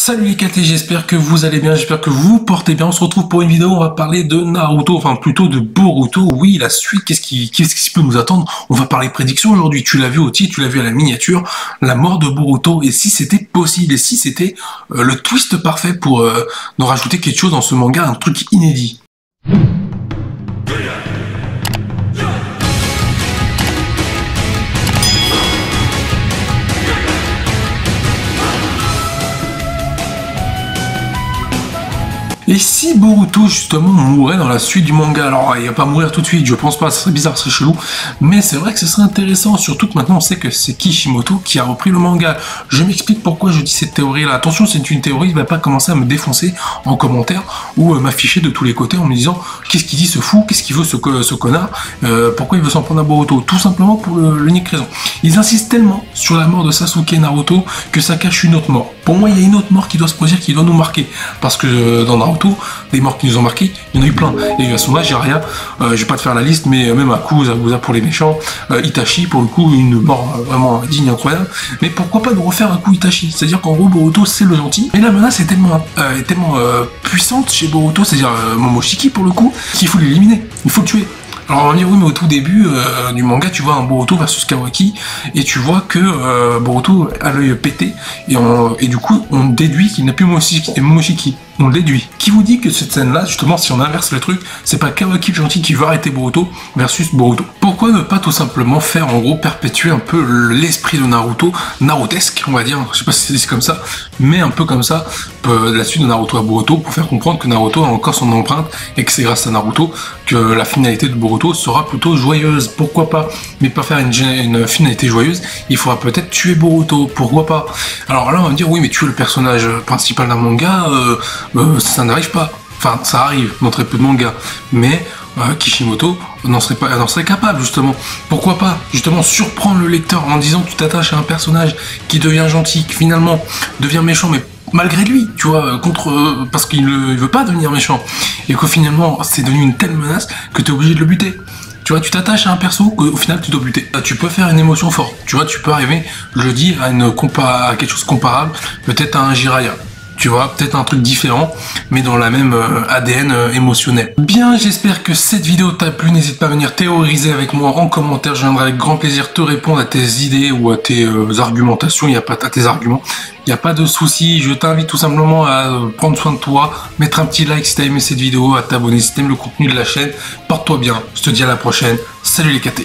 Salut les KT, j'espère que vous allez bien, j'espère que vous vous portez bien. On se retrouve pour une vidéo, on va parler de Naruto, enfin plutôt de Boruto. Oui, la suite, qu'est-ce qui peut nous attendre? On va parler prédiction aujourd'hui. Tu l'as vu au titre, tu l'as vu à la miniature, la mort de Boruto. Et si c'était possible, et si c'était le twist parfait pour nous rajouter quelque chose dans ce manga, un truc inédit. Et si Boruto justement mourait dans la suite du manga, alors il va pas mourir tout de suite, je pense pas, ça serait bizarre, ça serait chelou, mais c'est vrai que ce serait intéressant, surtout que maintenant on sait que c'est Kishimoto qui a repris le manga. Je m'explique pourquoi je dis cette théorie là. Attention, c'est une théorie, il va pas commencer à me défoncer en commentaire ou m'afficher de tous les côtés en me disant qu'est-ce qu'il dit ce fou, qu'est-ce qu'il veut ce connard, pourquoi il veut s'en prendre à Boruto. Tout simplement pour l'unique raison. Ils insistent tellement sur la mort de Sasuke et Naruto que ça cache une autre mort. Pour moi, il y a une autre mort qui doit se produire, qui doit nous marquer. Parce que dans Naruto, des morts qui nous ont marqué, il y en a eu plein. Et Asuna, Jiraiya, je vais pas te faire la liste, mais même Aku, Zabuza pour les méchants, Itachi, pour le coup, une mort vraiment digne, incroyable. Mais pourquoi pas nous refaire un coup Itachi? C'est-à-dire qu'en gros, Boruto, c'est le gentil. Mais la menace est tellement puissante chez Boruto, c'est-à-dire Momoshiki, pour le coup, qu'il faut l'éliminer. Il faut le tuer. Alors on va dire oui, mais au tout début du manga, tu vois un Boruto versus Kawaki et tu vois que Boruto a l'œil pété et du coup on déduit qu'il n'a plus Momoshiki. On le déduit. Qui vous dit que cette scène-là, justement, si on inverse le truc, c'est pas Kawaki le gentil qui va arrêter Boruto versus Boruto? Pourquoi ne pas tout simplement faire, en gros, perpétuer un peu l'esprit de Naruto, narutesque, on va dire, je sais pas si c'est comme ça, mais un peu comme ça, la suite de Naruto à Boruto, pour faire comprendre que Naruto a encore son empreinte et que c'est grâce à Naruto que la finalité de Boruto sera plutôt joyeuse. Pourquoi pas? Mais pas faire une finalité joyeuse, il faudra peut-être tuer Boruto, pourquoi pas? Alors là, on va me dire, oui, mais tuer le personnage principal d'un manga, ça n'arrive pas. Enfin, ça arrive dans très peu de mangas, mais Kishimoto n'en serait capable, justement. Pourquoi pas, justement, surprendre le lecteur en disant que tu t'attaches à un personnage qui devient gentil, qui finalement devient méchant, mais malgré lui, tu vois, parce qu'il ne veut pas devenir méchant, et que finalement, c'est devenu une telle menace que tu es obligé de le buter. Tu vois, tu t'attaches à un perso qu'au final tu dois buter. Tu peux faire une émotion forte. Tu vois, tu peux arriver, je le dis, à quelque chose de comparable, peut-être à un Jiraiya. Tu vois, peut-être un truc différent, mais dans la même ADN émotionnel. Bien, j'espère que cette vidéo t'a plu. N'hésite pas à venir théoriser avec moi en commentaire. Je viendrai avec grand plaisir te répondre à tes idées ou à tes argumentations. Il n'y a pas à tes arguments. Il n'y a pas de souci. Je t'invite tout simplement à prendre soin de toi, mettre un petit like si t'as aimé cette vidéo, à t'abonner si t'aimes le contenu de la chaîne. Porte-toi bien. Je te dis à la prochaine. Salut les KT.